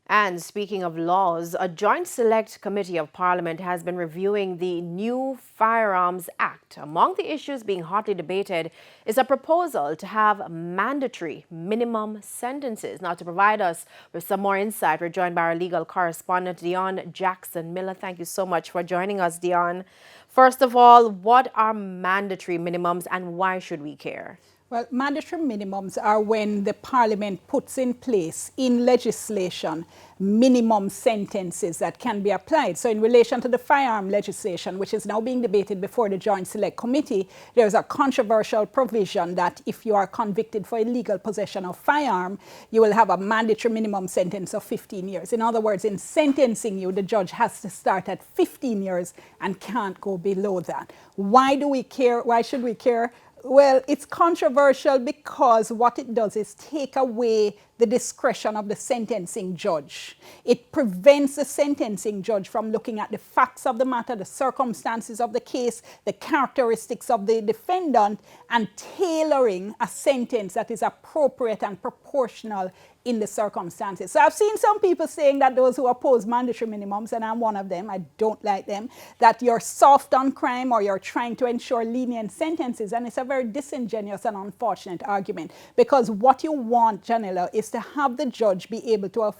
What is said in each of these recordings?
And speaking of laws, a joint select committee of Parliament has been reviewing the new Firearms Act. Among the issues being hotly debated is a proposal to have mandatory minimum sentences. Now, to provide us with some more insight, we're joined by our legal correspondent, Dion Jackson Miller. Thank you so much for joining us, Dion. First of all, what are mandatory minimums and why should we care? Well, mandatory minimums are when the Parliament puts in place in legislation minimum sentences that can be applied. So in relation to the firearm legislation, which is now being debated before the Joint Select Committee, there's a controversial provision that if you are convicted for illegal possession of firearm, you will have a mandatory minimum sentence of 15 years. In other words, in sentencing you, the judge has to start at 15 years and can't go below that. Why do we care? Why should we care? Well, it's controversial because what it does is take away the discretion of the sentencing judge. It prevents the sentencing judge from looking at the facts of the matter, the circumstances of the case, the characteristics of the defendant, and tailoring a sentence that is appropriate and proportional in the circumstances. So I've seen some people saying that those who oppose mandatory minimums, and I'm one of them, I don't like them, that you're soft on crime or you're trying to ensure lenient sentences. And it's a very disingenuous and unfortunate argument, because what you want, Janella, is to have the judge be able to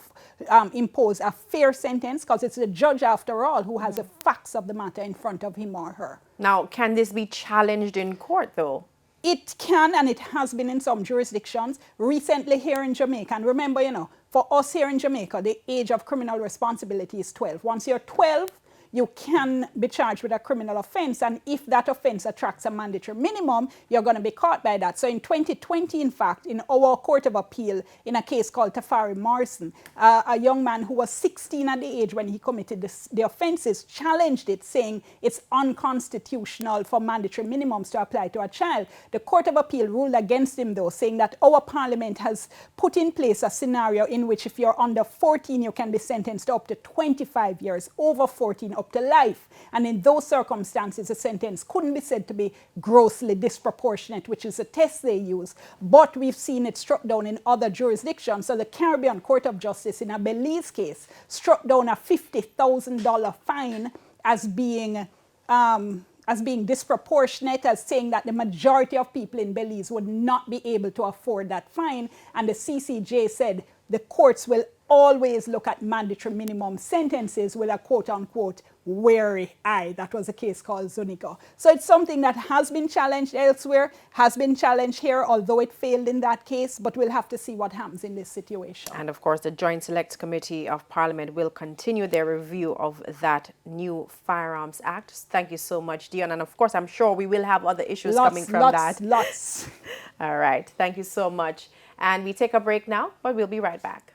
impose a fair sentence, because it's the judge, after all, who has the facts of the matter in front of him or her. Now, can this be challenged in court, though? It can, and it has been in some jurisdictions. Recently here in Jamaica, and remember, for us here in Jamaica, the age of criminal responsibility is 12. Once you're 12, you can be charged with a criminal offense, and if that offense attracts a mandatory minimum, you're going to be caught by that. So in 2020, in fact, in our Court of Appeal, in a case called Tafari Morrison, a young man who was 16 at the age when he committed the offenses challenged it, saying it's unconstitutional for mandatory minimums to apply to a child. The Court of Appeal ruled against him, though, saying that our Parliament has put in place a scenario in which if you're under 14, you can be sentenced to up to 25 years, over 14, up to life. And in those circumstances, a sentence couldn't be said to be grossly disproportionate, which is a test they use. But we've seen it struck down in other jurisdictions. So the Caribbean Court of Justice in a Belize case struck down a $50,000 fine as being disproportionate, as saying that the majority of people in Belize would not be able to afford that fine. And the CCJ said the courts will always look at mandatory minimum sentences with a quote-unquote wary eye. That was a case called Zuniga. So it's something that has been challenged elsewhere, has been challenged here, although it failed in that case, but we'll have to see what happens in this situation. And of course, the Joint Select Committee of Parliament will continue their review of that new Firearms Act. Thank you so much, Dion. And of course, I'm sure we will have other issues coming from that. Lots. All right. Thank you so much. And we take a break now, but we'll be right back.